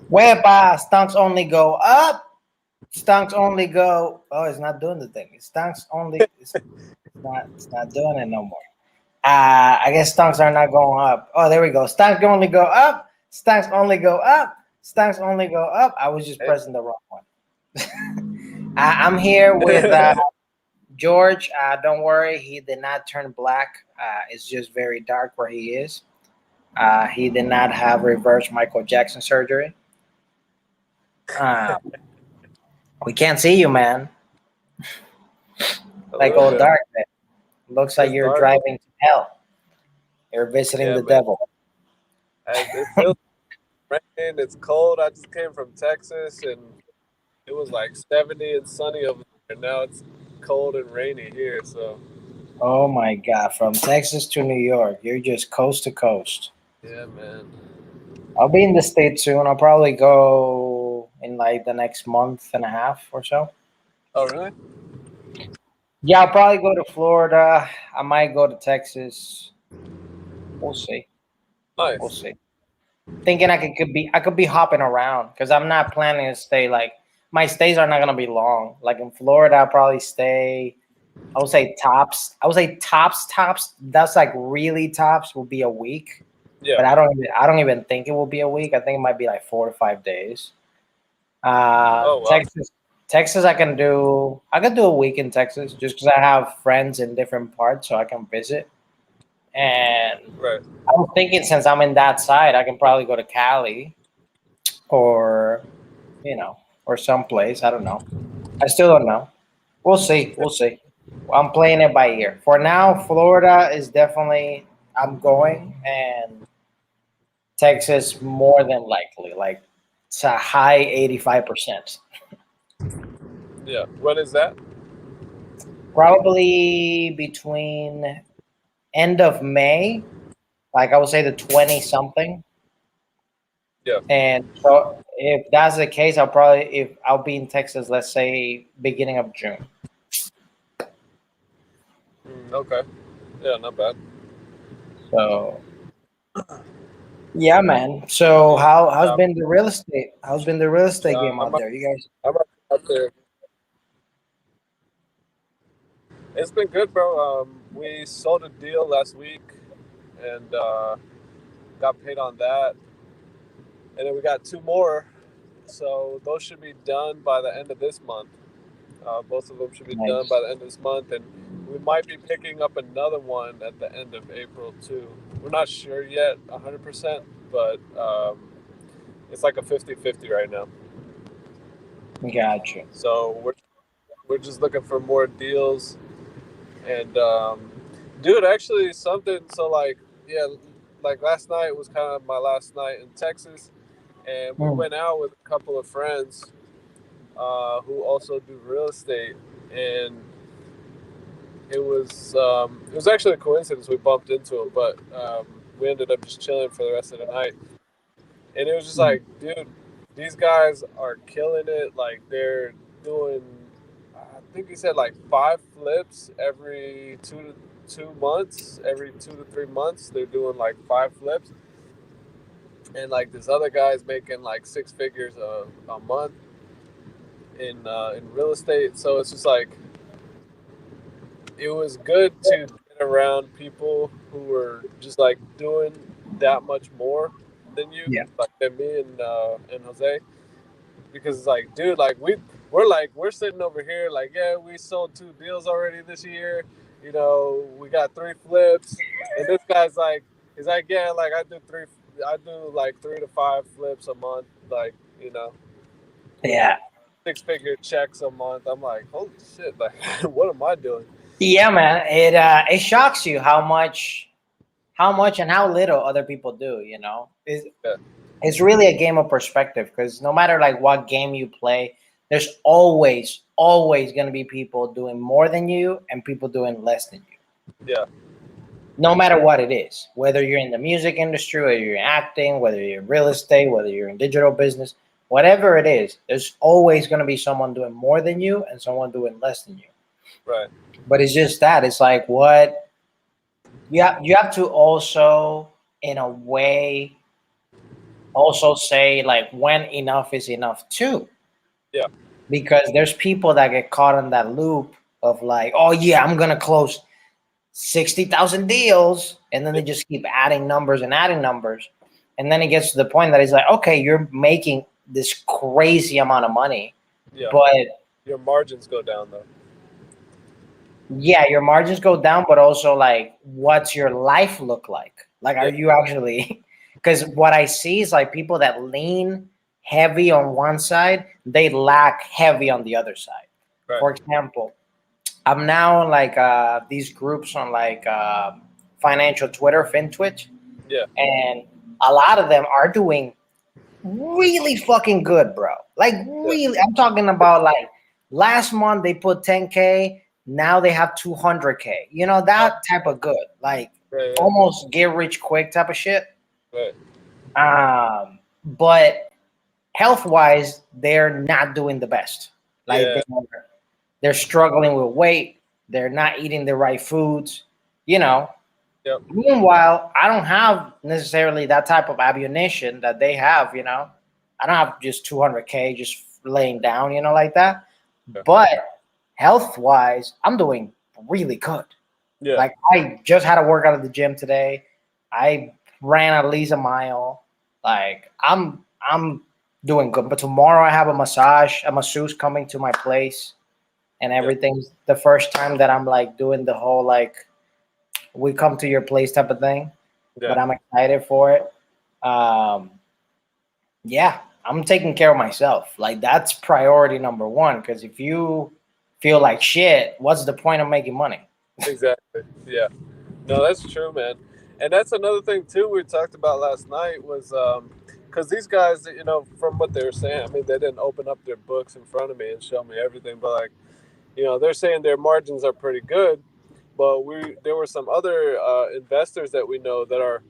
Whereby stunks only go up. Stunks only go. Oh, it's not doing the thing. Stunks only. It's not doing it no more. I guess stunks are not going up. Oh, there we go. Stunks only go up. Stunks only go up. Stunks only go up. I was just Hey. pressing the wrong one. I'm here with George. Don't worry, he did not turn black. It's just very dark where he is. He did not have reverse Michael Jackson surgery. Uh, we can't see you, man. A Like little old bit. dark. Man. Looks like It's you're dark. driving to hell. You're visiting Yeah, the man. devil. It feels raining. It's cold. I just came from Texas, and it was like 70 and sunny over there. Now it's cold and rainy here. So Oh my God! From Texas to New York, you're just coast to coast. yeah, man. I'll be in the States soon. I'll probably go in like the next month and a half or so. Oh, really? Yeah, I'll probably go to Florida. I might go to Texas. We'll see. We'll Nice. see. Thinking I could be hopping around because I'm not planning to stay like my stays are not gonna be long. Like in Florida, I'll probably stay. I would say tops. I would say tops. That's like really tops will be a week. Yeah. But I don't even think it will be a week. I think it might be like 4 to 5 days. Oh, wow. Texas, I could do a week in Texas just because I have friends in different parts, so I can visit. And Right. I was thinking since I'm in that side, I can probably go to Cali or or someplace. I don't know. I still don't know. We'll see. We'll see. I'm playing it by ear. For now, Florida is definitely I'm going, and Texas more than likely. Like it's a high 85%. Yeah. When is that? Probably between end of May, like I would say the 20 something. Yeah. And so if that's the case, if I'll be in Texas, let's say beginning of June. Okay. Yeah, not bad. So yeah, man. So Yeah. how's Um, been the real estate? How's been the real estate game I'm, out there? You guys I'm out there. It's been good, bro. We sold a deal last week and got paid on that. And then we got two more. So those should be done by the end of this month. Both of them should be done nice. by the end of this month. And we might be picking up another one at the end of April, too. We're not sure yet, 100%, but it's like a 50-50 right now. Gotcha. So we're just looking for more deals. And dude, actually, something. So like, yeah, like last night was kind of my last night in Texas, and we Hmm. went out with a couple of friends who also do real estate, and it was actually a coincidence we bumped into them, but we ended up just chilling for the rest of the night, and it was just Hmm. like, dude, these guys are killing it. Like they're doing, I think he said like 5 flips every 2 months, every 2 to 3 months. They're doing like 5 flips, and like this other guy's making like 6 figures a month in real estate. So it's just like it was good to get around people who were just like doing that much more than you, Yeah. like than me and Jose, because it's like, dude, like we're sitting over here like, yeah, we sold 2 deals already this year. We got 3 flips, and this guy's like, he's like, yeah, like I do like 3 to 5 flips a month, like doing Yeah. 6 figure checks a month. I'm like, holy shit, like what am I doing? Yeah, man. It shocks you how much and how little other people do. Yeah, It's really a game of perspective because no matter like what game you play, there's always going to be people doing more than you and people doing less than you. yeah, No matter what it is, whether you're in the music industry, whether you're in acting, whether you're in real estate, whether you're in digital business, whatever it is, there's always going to be someone doing more than you and someone doing less than you. right, But it's just that it's like what you have to also, in a way, also say like when enough is enough too. Yeah. Because there's people that get caught in that loop of like, oh yeah, I'm gonna close 60,000 deals, and then they just keep adding numbers and adding numbers, and then it gets to the point that it's like, okay, you're making this crazy amount of money, Yeah. but Your margins go down though. yeah, your margins go down, but also like, what's your life look like? Like, are Yeah. you actually? Because what I see is like people that lean heavy on one side, they lack heavy on the other side. Right. For example, I'm now in like these groups on like financial Twitter, FinTwitch, Yeah. and a lot of them are doing really fucking good, bro. Like Yeah. really, I'm talking about like last month they put 10K, now they have 200K. You know that type of good, like Right. almost get rich quick type of shit. Right. But health wise, they're not doing the best. Like Yeah. they're struggling with weight. They're not eating the right foods. You know. Yep. Meanwhile, I don't have necessarily that type of ammunition that they have. You know, I don't have just 200K just laying down. You know, like that. Yeah. But health wise, I'm doing really good. Yeah. Like I just had a workout at the gym today. I ran at least a mile. Like I'm doing good. But tomorrow I have a masseuse coming to my place, and everything's the first time that I'm like doing the whole like we come to your place type of thing. But Yeah. I'm excited for it. Um, yeah, I'm taking care of myself. Like that's priority number one. Because if you feel like shit, what's the point of making money? Exactly. Yeah. No, that's true, man. And that's another thing too we talked about last night was because these guys, you know, from what they were saying, I mean, they didn't open up their books in front of me and show me everything, but like, you know, they're saying their margins are pretty good, but there were some other investors that we know that are,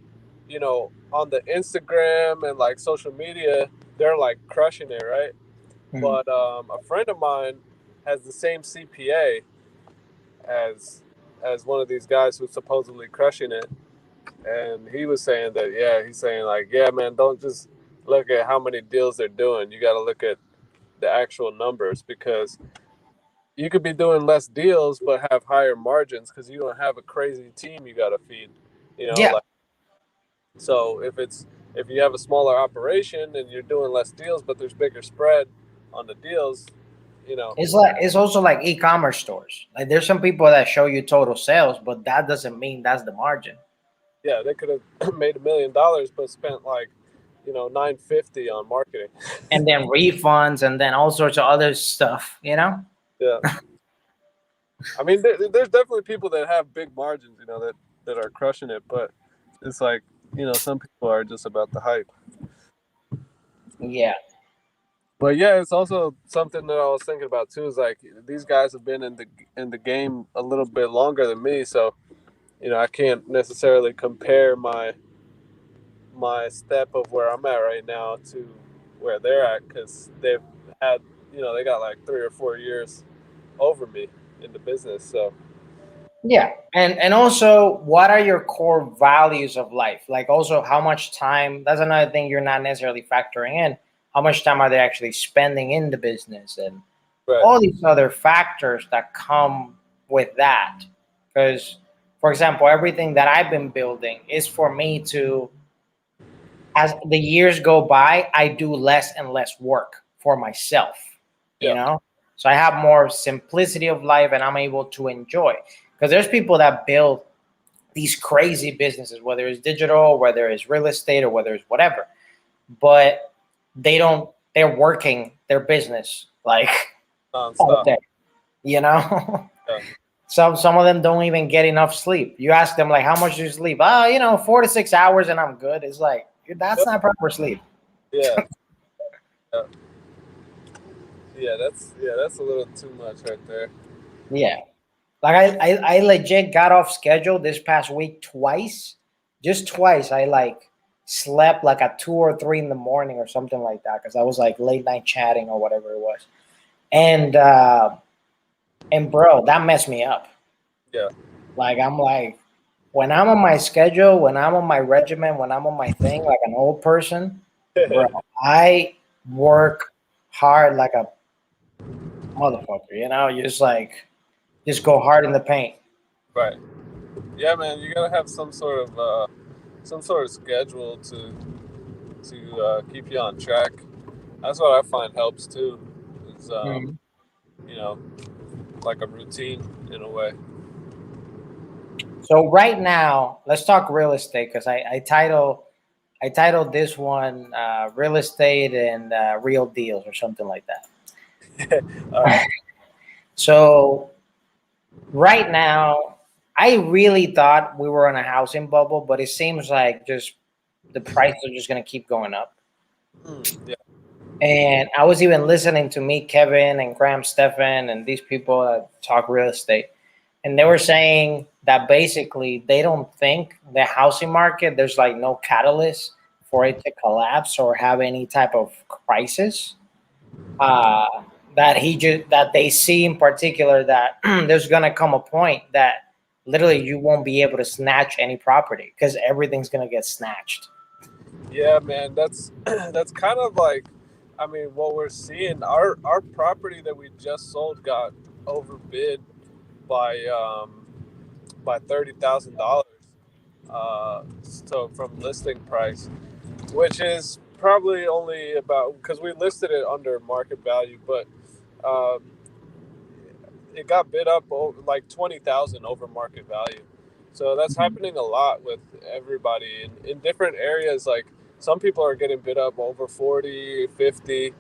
you know, on the Instagram and like social media, they're like crushing it, right? Mhm. But a friend of mine has the same CPA as one of these guys who's supposedly crushing it, and he was saying that, yeah, he's saying like, yeah, man, don't just look at how many deals they're doing. You got to look at the actual numbers, because you could be doing less deals but have higher margins because you don't have a crazy team you got to feed. You know, Yeah, like, so if you have a smaller operation and you're doing less deals but there's bigger spread on the deals, you know, it's also like e-commerce stores. Like there's some people that show you total sales, but that doesn't mean that's the margin. yeah, they could have made $1 million but spent like, you know, 950 on marketing. And then refunds and then all sorts of other stuff, you know? Yeah. I mean, there's definitely people that have big margins, you know, that are crushing it, but it's like, you know, some people are just about the hype. Yeah. But yeah, it's also something that I was thinking about too. Is like these guys have been in the game a little bit longer than me, so you know I can't necessarily compare my step of where I'm at right now to where they're at, because they've had, you know, they got like 3 or 4 years over me in the business. So Yeah. And also what are your core values of life? Like also how much time, that's another thing you're not necessarily factoring in. How much time are they actually spending in the business and right, all these other factors that come with that. Because for example, everything that I've been building is for me to, as the years go by, I do less and less work for myself, you yeah, know? So I have more simplicity of life and I'm able to enjoy. Because there's people that build these crazy businesses, whether it's digital, whether it's real estate, or whether it's whatever, but they're working their business like all nonstop. day, you know? Yeah, Some of them don't even get enough sleep. You ask them like, how much do you sleep? Oh, 4 to 6 hours and I'm good. It's like, that's not proper sleep. yeah, yeah, yeah. That's a little too much right there. Yeah. Like I legit got off schedule this past week twice. Just twice. I like slept like at 2 or 3 in the morning or something like that because I was like late night chatting or whatever it was. And bro, that messed me up. Yeah, Like I'm like when I'm on my schedule, when I'm on my regimen, when I'm on my thing, like an old person, bro. I work hard like a motherfucker. You know, just go hard in the paint. Right. Yeah, man. You gotta have some sort of schedule to keep you on track. That's what I find helps too. Is Mhm. you know, like a routine in a way. So right now, let's talk real estate because I titled this one "Real Estate and Real Deals" or something like that. All right. So right now, I really thought we were in a housing bubble, but it seems like just the prices are just going to keep going up. Yeah. And I was even listening to Meet Kevin and Graham Stephan and these people that talk real estate. And they were saying that basically they don't think the housing market, there's like no catalyst for it to collapse or have any type of crisis. Uh, that they see in particular that there's gonna come a point that literally you won't be able to snatch any property because everything's gonna get snatched. Yeah, man. That's that's kind of like, I mean, what we're seeing. Our property that we just sold got overbid by by $30,000. So from listing price, which is probably only about because we listed it under market value, but um, it got bid up over like 20,000 over market value. So that's Mhm. happening a lot with everybody in different areas. Like some people are getting bid up over 40, 50.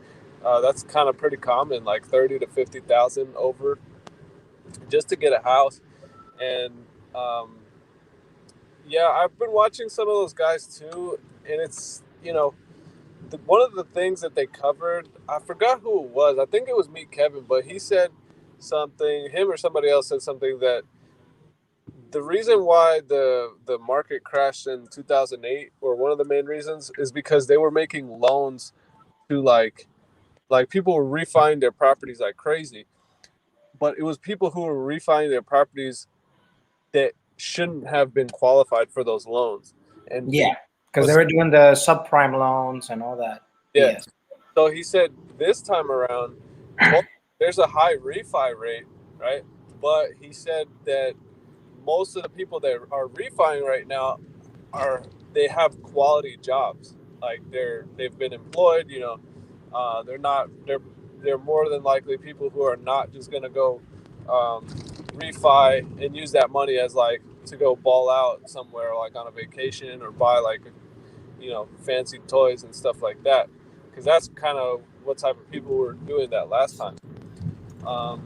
That's kind of pretty common, like 30 to 50,000 over just to get a house. And um, yeah, I've been watching some of those guys too, and it's one of the things that they covered. I forgot who it was. I think it was Meet Kevin, but he said something. Him or somebody else said something that the reason why the market crashed in 2008, or one of the main reasons, is because they were making loans to like people were refining their properties like crazy, but it was people who were refining their properties that shouldn't have been qualified for those loans, and Yeah, because they was were doing the subprime loans and all that. yeah. Yes. So he said this time around, there's a high refi rate, right? But he said that most of the people that are refining right now are they have quality jobs, like they've been employed. They're more than likely people who are not just gonna go refi and use that money as like to go ball out somewhere like on a vacation or buy like fancy toys and stuff like that, because that's kind of what type of people were doing that last time. um,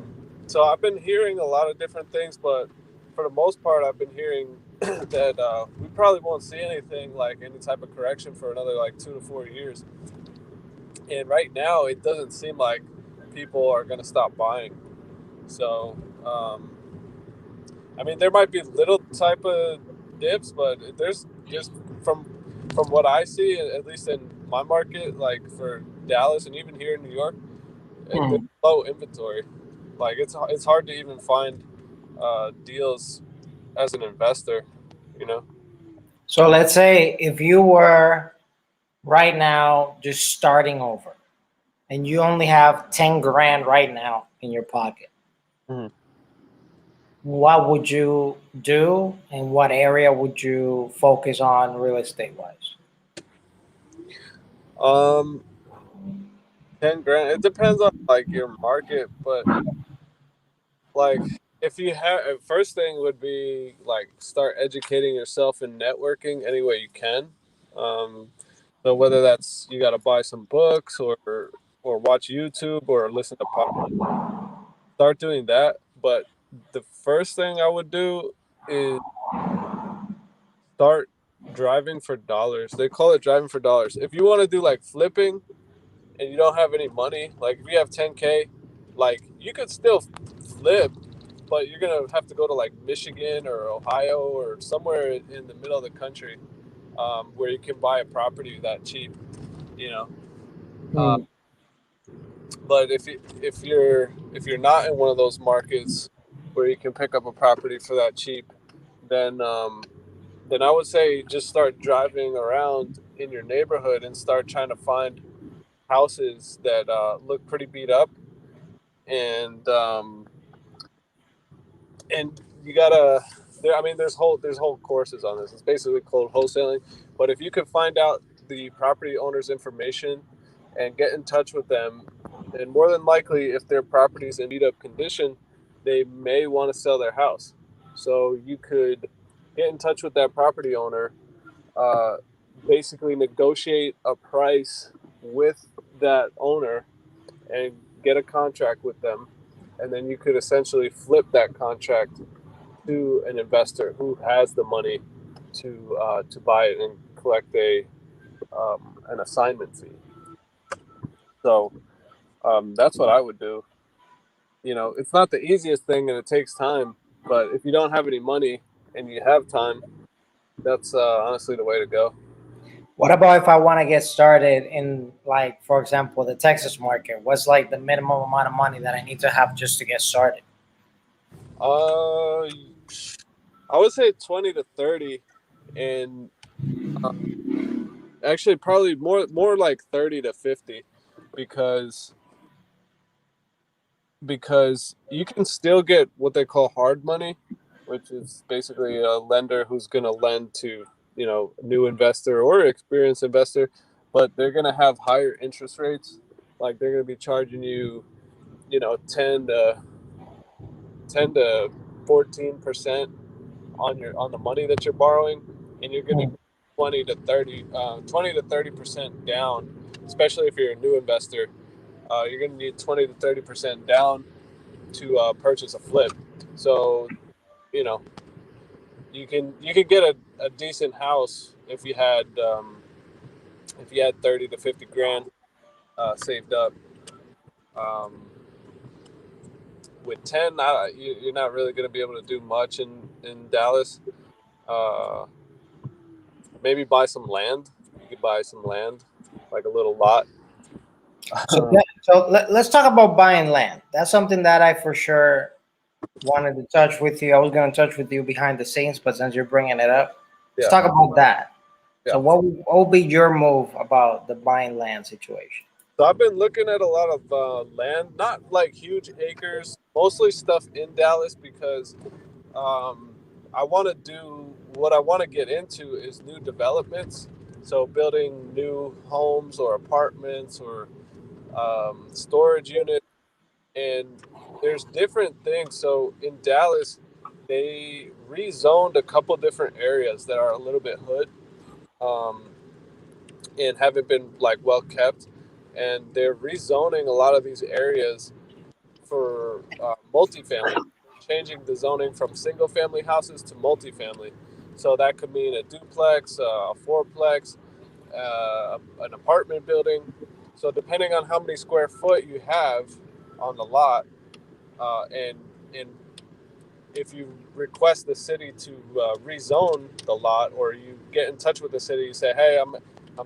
so I've been hearing a lot of different things, but for the most part, I've been hearing that we probably won't see anything like any type of correction for another like 2 to 4 years. And right now, it doesn't seem like people are going to stop buying. So, I mean, there might be little type of dips, but there's just from from what I see, at least in my market, like for Dallas and even here in New York, there's Mhm. low inventory. Like it's hard to even find deals as an investor, you know. So let's say if you were right now just starting over and you only have 10 grand right now in your pocket, Mhm. what would you do and what area would you focus on real estate wise? Um, 10 grand. It depends on like your market, but like if you have, first thing would be like start educating yourself in networking any way you can. Um, so whether that's you got to buy some books or watch YouTube or listen to podcasts, start doing that. But the first thing I would do is start driving for dollars. They call it driving for dollars. If you want to do like flipping and you don't have any money, like if you have 10K, like you could still flip, but you're gonna have to go to like Michigan or Ohio or somewhere in the middle of the country, where you can buy a property that cheap, you know. Uh, Hmm. but if you're not in one of those markets where you can pick up a property for that cheap, then then I would say just start driving around in your neighborhood and start trying to find houses that look pretty beat up, and you gotta. I mean, there's whole courses on this. It's basically called wholesaling. But if you can find out the property owner's information and get in touch with them, and more than likely, if their property's in beat up condition, they may want to sell their house. So you could get in touch with that property owner, uh, basically negotiate a price with that owner and get a contract with them, and then you could essentially flip that contract to an investor who has the money to buy it and collect an assignment fee. So that's what I would do. You know, it's not the easiest thing and it takes time, but if you don't have any money and you have time, that's honestly the way to go. What about if I want to get started in, like, for example, the Texas market? What's like the minimum amount of money that I need to have just to get started? I would say 20 to 30, and actually probably more like 30 to 50, because you can still get what they call hard money, which is basically a lender who's going to lend to, you know, a new investor or experienced investor, but they're going to have higher interest rates. Like they're going to be charging you, you know, 10 to 14% on the money that you're borrowing, and you're going to 20 to 30% down, especially if you're a new investor. You're going to need 20 to 30% down to purchase a flip. So, you know, you could get a decent house if you had 30 to 50 grand saved up. Um, with 10, you're not really going to be able to do much in Dallas. Uh, Maybe buy some land. You could buy some land, like a little lot. So let's talk about buying land. That's something that I for sure wanted to touch with you. I was going to touch with you behind the scenes, but since you're bringing it up, let's Yeah. talk about that. Yeah. So what will be your move about the buying land situation? So I've been looking at a lot of land, not like huge acres, mostly stuff in Dallas, because I want to do what I want to get into is new developments. So building new homes or apartments or storage units, and there's different things. So in Dallas, they rezoned a couple different areas that are a little bit hood, um, and haven't been like well kept, and they're rezoning a lot of these areas for multifamily, changing the zoning from single family houses to multifamily. So that could mean a duplex, a fourplex, an apartment building. So depending on how many square foot you have on the lot, and if you request the city to rezone the lot, or you get in touch with the city, you say, "Hey, I'm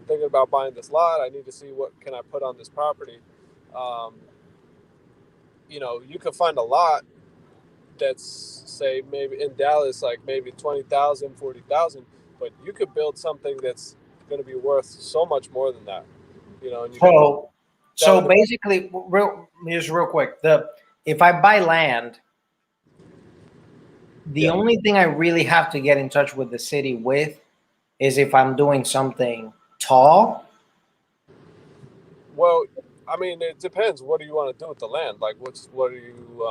thinking about buying this lot. I need to see what can I put on this property." Um, you know, you could find a lot that's, say, maybe in Dallas, like maybe 20,000, 40,000, but you could build something that's going to be worth so much more than that. You know, and you can. So basically, real quick, if I buy land, the only thing I really have to get in touch with the city with is if I'm doing something tall. Well, I mean, it depends. What do you want to do with the land? Like, what do you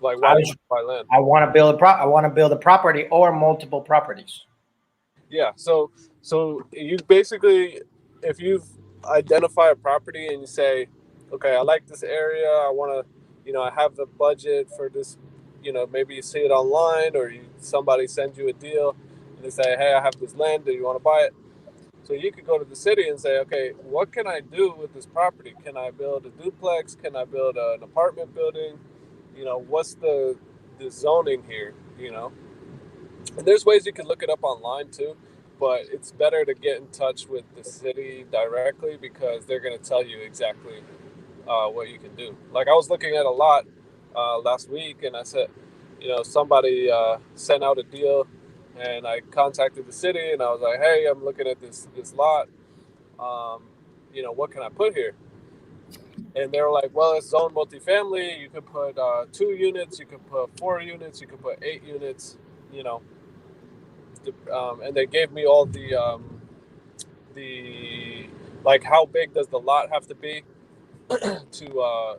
like? Why do you buy land? I want to build I want to build a property or multiple properties. Yeah. So you basically, if you've identify a property and you say, okay, I like this area. I want to, you know, I have the budget for this. You know, maybe you see it online, or somebody sends you a deal and they say, hey, I have this land. Do you want to buy it? So you could go to the city and say, okay, what can I do with this property? Can I build a duplex? Can I build an apartment building? You know, what's the zoning here? You know, and there's ways you can look it up online too, but it's better to get in touch with the city directly, because they're going to tell you exactly what you can do. Like I was looking at a lot last week, and I said, you know, somebody sent out a deal And I contacted the city and I was like, hey, I'm looking at this lot. What can I put here? And they were like, well, it's zone multifamily. You could put 2 units, you could put 4 units, you could put 8 units, you know. And they gave me all the like how big does the lot have to be to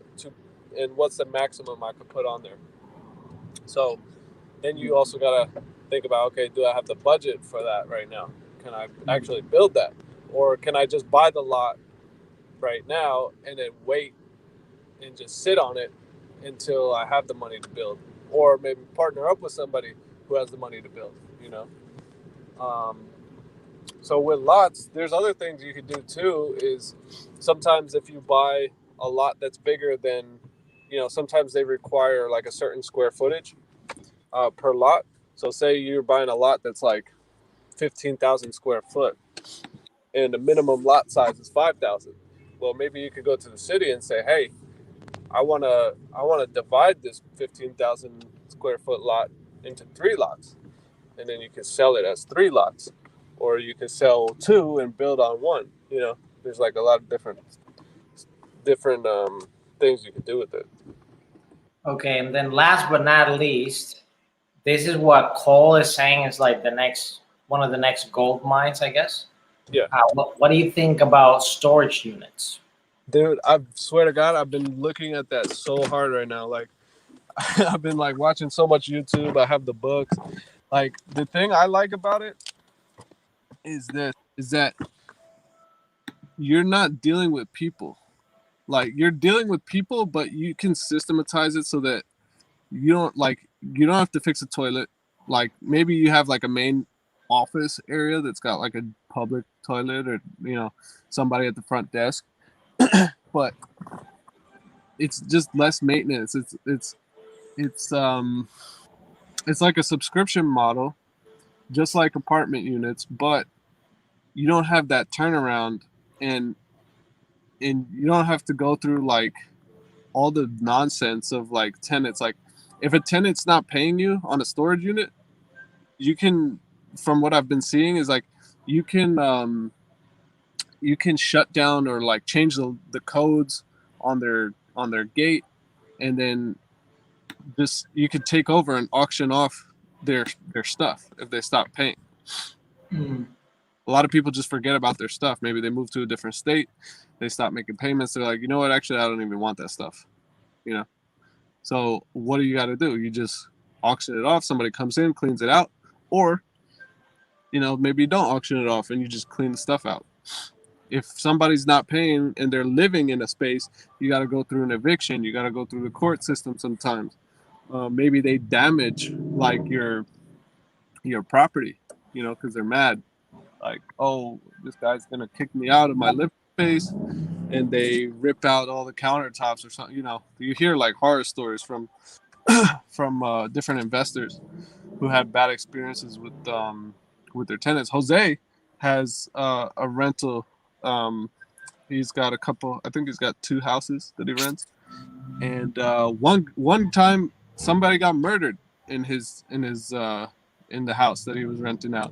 and what's the maximum I could put on there. So then you also gotta think about, okay, do I have the budget for that right now? Can I actually build that, or can I just buy the lot right now and then wait and just sit on it until I have the money to build, or maybe partner up with somebody who has the money to build. Um, so with lots, there's other things you could do too. Is sometimes if you buy a lot that's bigger than, sometimes they require like a certain square footage per lot. So say you're buying a lot that's like 15,000 square foot, and the minimum lot size is 5,000. Well, maybe you could go to the city and say, hey, I wanna divide this 15,000 square foot lot into 3 lots, and then you can sell it as 3 lots, or you can sell two and build on one. There's like a lot of different things you can do with it. Okay, and then last but not least, this is what Cole is saying is like the next one of the next gold mines, I guess. Yeah, What do you think about storage units? dude, I swear to God, I've been looking at that so hard right now. Like, I've been like watching so much YouTube. I have the books. Like, the thing I like about it is that you're not dealing with people. Like, you're dealing with people, but you can systematize it so that you don't have to fix a toilet. Like, maybe you have like a main office area that's got like a public toilet, or somebody at the front desk, but it's just less maintenance. It's it's like a subscription model, just like apartment units, but you don't have that turnaround, and you don't have to go through like all the nonsense of like tenants. Like, if a tenant's not paying you on a storage unit, you can, from what I've been seeing, is like you can you can shut down or like change the codes on their gate, and then just you could take over and auction off their stuff if they stop paying. Mm. A lot of people just forget about their stuff. Maybe they move to a different state, they stop making payments. They're like, you know what? Actually, I don't even want that stuff. You know. So what do you got to do? You just auction it off. Somebody comes in, cleans it out, or maybe you don't auction it off and you just clean the stuff out. If somebody's not paying and they're living in a space, you got to go through an eviction. You got to go through the court system sometimes. Maybe they damage like your property, because they're mad. Like, oh, this guy's gonna kick me out of my living space, and they rip out all the countertops or something. You hear like horror stories from different investors who had bad experiences with their tenants. Jose has a rental. He's got a couple. I think he's got 2 houses that he rents, and one time somebody got murdered in the house that he was renting out.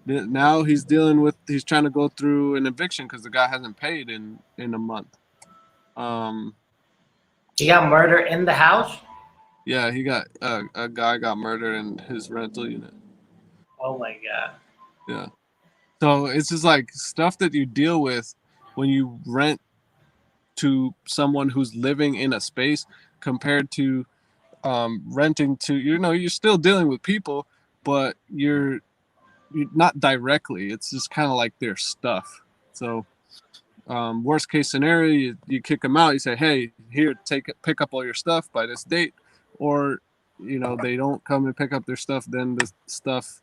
Now he's trying to go through an eviction because the guy hasn't paid in a month. He got murdered in the house. Yeah, he got a guy got murdered in his rental unit. Oh my god. Yeah. So it's just like stuff that you deal with when you rent to someone who's living in a space, compared to renting to, you're still dealing with people, but you're not directly. It's just kind of like their stuff. So worst case scenario, you kick them out. You say, hey, here, pick up all your stuff by this date. Or they don't come and pick up their stuff, then the stuff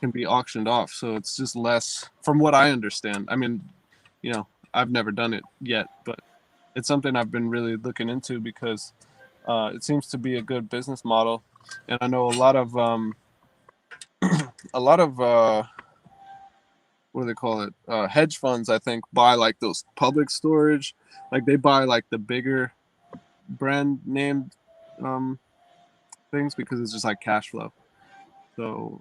can be auctioned off. So it's just less, from what I understand. I mean, I've never done it yet, but it's something I've been really looking into because it seems to be a good business model. And I know a lot of what do they call it? Hedge funds, I think, buy like those public storage. Like, they buy like the bigger brand named things because it's just like cash flow. So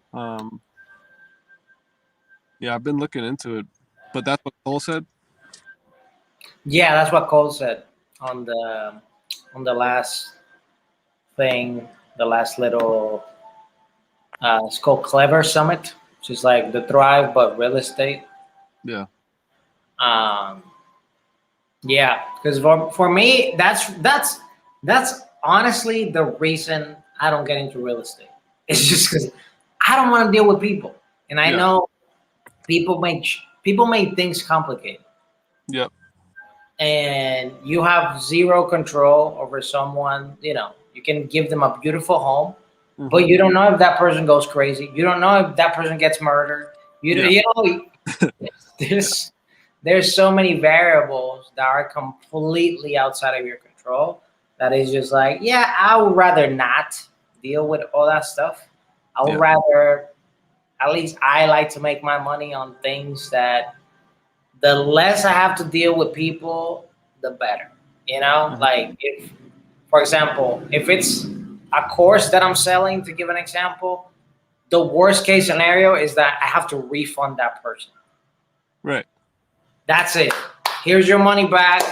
Yeah, I've been looking into it, but that's what Cole said. Yeah, that's what Cole said on the last thing, the last little. It's called Clever Summit, which is like the Thrive but real estate. Yeah. Um, yeah, because for me, that's honestly the reason I don't get into real estate. It's just because I don't want to deal with people, and I Yeah. know people make things complicated, Yep. and you have zero control over someone. You know, you can give them a beautiful home, Mhm. but you don't know if that person goes crazy. You don't know if that person gets murdered. Yeah. You know, there's there's so many variables that are completely outside of your control. That is just like, yeah, I would rather not deal with all that stuff. I would Yeah. rather, at least I like to make my money on things that the less I have to deal with people, the better. You know, Mhm. like if, for example, if it's a course that I'm selling, to give an example, the worst case scenario is that I have to refund that person. Right. That's it. Here's your money back.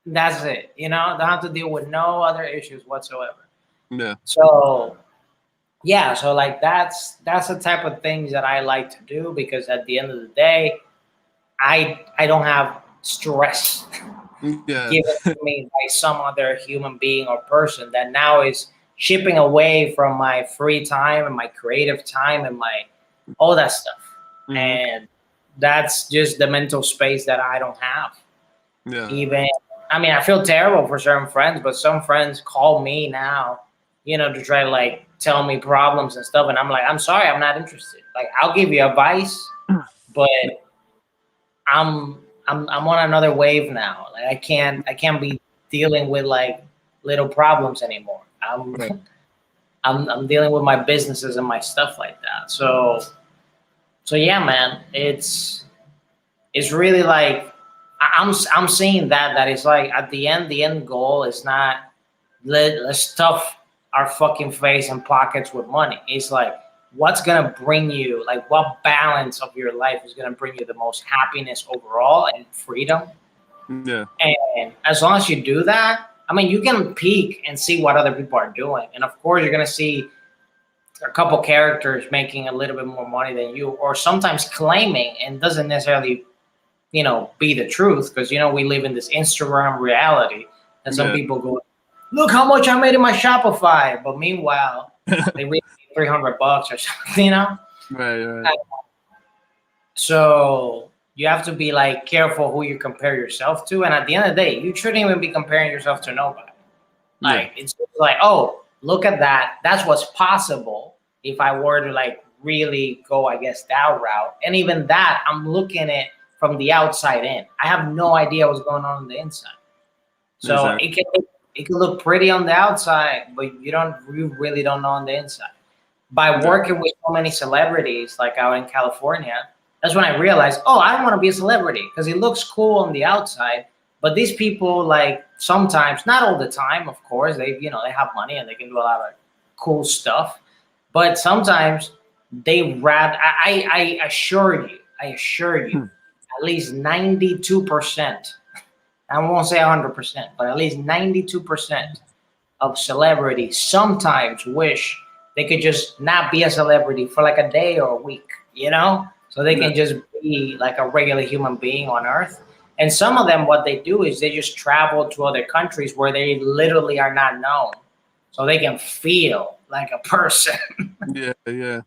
That's it. You know, don't have to deal with no other issues whatsoever. Yeah. So yeah, so like that's the type of things that I like to do because at the end of the day, I don't have stress Yeah. given to me by some other human being or person that now is chipping away from my free time and my creative time and my all that stuff. Mhm. And that's just the mental space that I don't have. Yeah. Even, I mean, I feel terrible for certain friends, but some friends call me now, you know, to try to like tell me problems and stuff, and I'm like, I'm sorry, I'm not interested. Like, I'll give you advice, but I'm on another wave now. Like, I can't be dealing with like little problems anymore. I'm Right. I'm dealing with my businesses and my stuff like that. So yeah, man, it's really like I'm seeing that it's like at the end goal is not let's stuff our fucking face and pockets with money. It's like what's gonna bring you, like what balance of your life is gonna bring you the most happiness overall and freedom. Yeah. And as long as you do that, I mean, you can peek and see what other people are doing, and of course you're gonna see a couple characters making a little bit more money than you, or sometimes claiming and doesn't necessarily be the truth, because we live in this Instagram reality, and some Yeah. people go, look how much I made in my Shopify, but meanwhile they really made $300 or something. Right. Right. So you have to be like careful who you compare yourself to, and at the end of the day, you shouldn't even be comparing yourself to nobody. Yeah. Like, it's just like, oh, look at that, that's what's possible if I were to like really go, I guess, that route. And even that, I'm looking at from the outside in. I have no idea what's going on the inside. So Exactly. it can look pretty on the outside, but you really don't know on the inside. By Yeah. working with so many celebrities, like out in California, that's when I realized, oh, I don't want to be a celebrity because it looks cool on the outside. But these people, like, sometimes, not all the time, of course, they have money and they can do a lot of cool stuff. But sometimes they rather, I assure you, Hmm. at least 92%, I won't say 100%, but at least 92% of celebrities sometimes wish they could just not be a celebrity for like a day or a week, so they Yeah. can just be like a regular human being on Earth. And some of them, what they do is they just travel to other countries where they literally are not known, so they can feel like a person. Yeah. Yeah.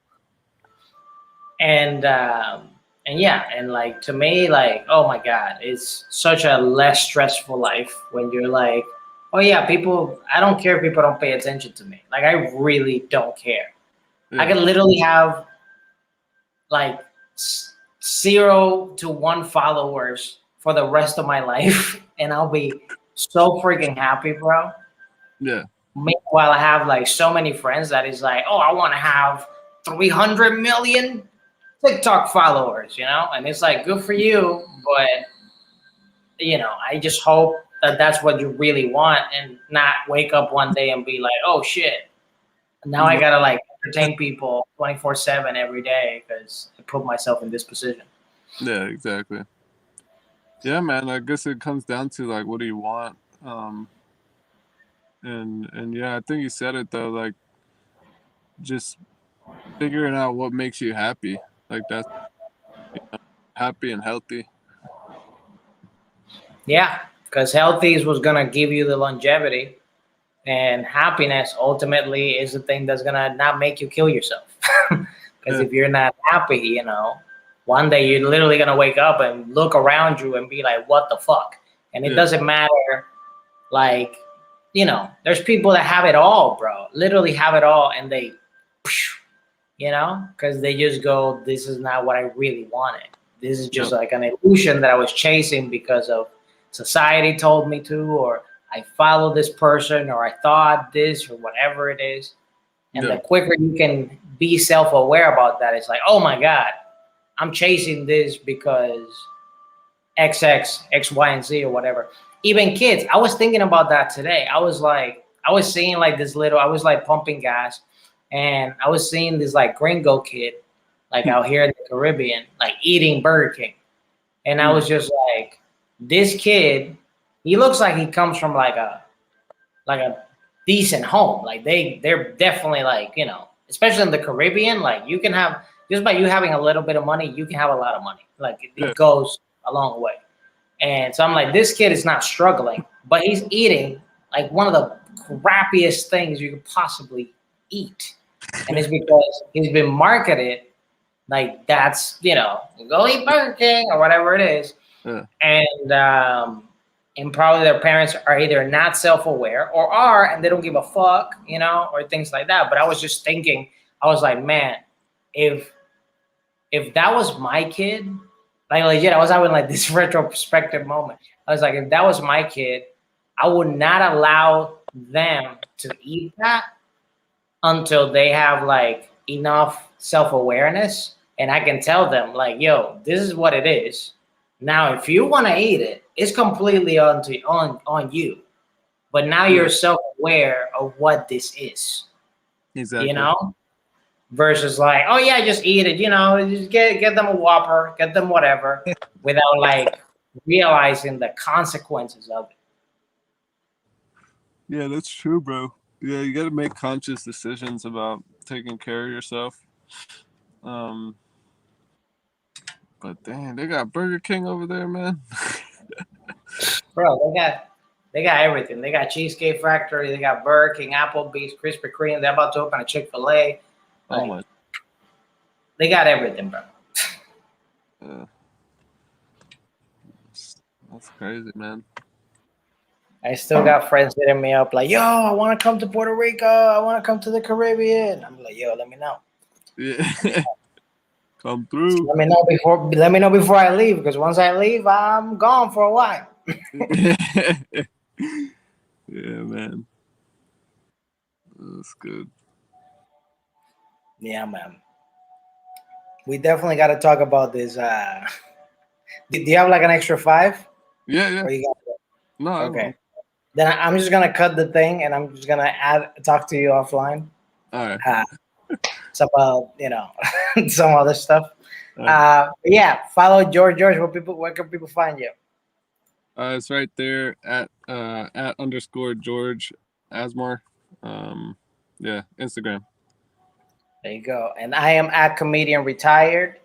And yeah, and like, to me, like, oh my god, it's such a less stressful life when you're like, oh yeah, people, I don't care if people don't pay attention to me, like, I really don't care. I Yeah. could literally have like 0 to 1 followers for the rest of my life and I'll be so freaking happy, bro. Yeah. Meanwhile, I have like so many friends that is like, oh, I want to have 300 million TikTok followers, and it's like, good for you, but I just hope that that's what you really want, and not wake up one day and be like, oh shit, now I Right. gotta like entertain people 24/7 every day because I put myself in this position. Yeah, exactly. Yeah, man. I guess it comes down to like, what do you want? And yeah, I think you said it though. Like, just figuring out what makes you happy. Like that's happy and healthy. Yeah, because healthy is what's gonna give you the longevity, and happiness ultimately is the thing that's gonna not make you kill yourself. Because if you're not happy, one day you're literally gonna wake up and look around you and be like, "What the fuck?" And it doesn't matter. Like, there's people that have it all, bro. Literally have it all, and they, because they just go, "This is not what I really wanted. This is just like an illusion that I was chasing because of society told me to, or I followed this person, or I thought this, or whatever it is." And the quicker you can be self-aware about that, it's like, oh my God, I'm chasing this because XX, X, Y, and Z, or whatever. Even kids, I was thinking about that today. I was seeing like this little, I was like pumping gas, and I was seeing this like gringo kid, like out here in the Caribbean, like eating Burger King. And I was just like, this kid, he looks like he comes from like a decent home. Like they're definitely like, especially in the Caribbean, like you can have, just by you having a little bit of money, you can have a lot of money. Like it goes a long way. And so I'm like, this kid is not struggling, but he's eating like one of the crappiest things you could possibly eat. And it's because he's been marketed like that's, go eat Burger King or whatever it is. And probably their parents are either not self-aware or are, and they don't give a fuck, or things like that. But I was just thinking, I was like, man, if that was my kid, like legit, I was having like this retrospective moment. I was like, if that was my kid, I would not allow them to eat that until they have like enough self-awareness, and I can tell them like, yo, this is what it is. Now, if you want to eat it, it's completely on you. But now you're self-aware of what this is. Exactly. Versus like, oh yeah, just eat it. Just get them a Whopper, get them whatever, without like realizing the consequences of it. Yeah, that's true, bro. Yeah, you got to make conscious decisions about taking care of yourself. But damn, they got Burger King over there, man. Bro, they got everything. They got Cheesecake Factory, they got Burger King, Applebee's, Krispy Kreme. They're about to open a Chick-fil-A. Like, they got everything, bro. That's crazy, man. I still got friends hitting me up like, yo, I want to come to Puerto Rico. I want to come to the Caribbean. I'm like, yo, let me know. Yeah. Come through. Let me know before I leave, because once I leave, I'm gone for a while. Yeah, man. That's good. Yeah, man. We definitely got to talk about this. Do you have like an extra 5? Yeah. Or you got it? No. Okay. Then I'm just gonna cut the thing, and I'm just gonna talk to you offline. All right. It's about some other stuff. Yeah, follow George. Where can people find you? It's right there at @_George Asmar. Yeah, Instagram. There you go. And I am @Comedian Retired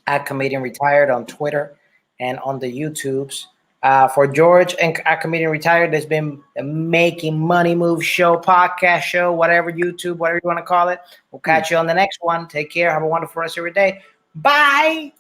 on Twitter and on the YouTubes. For George and @Comedian Retired, there's been a Making Money Move show, podcast show, whatever, YouTube, whatever you want to call it. We'll catch you on the next one. Take care. Have a wonderful rest of your day. Bye.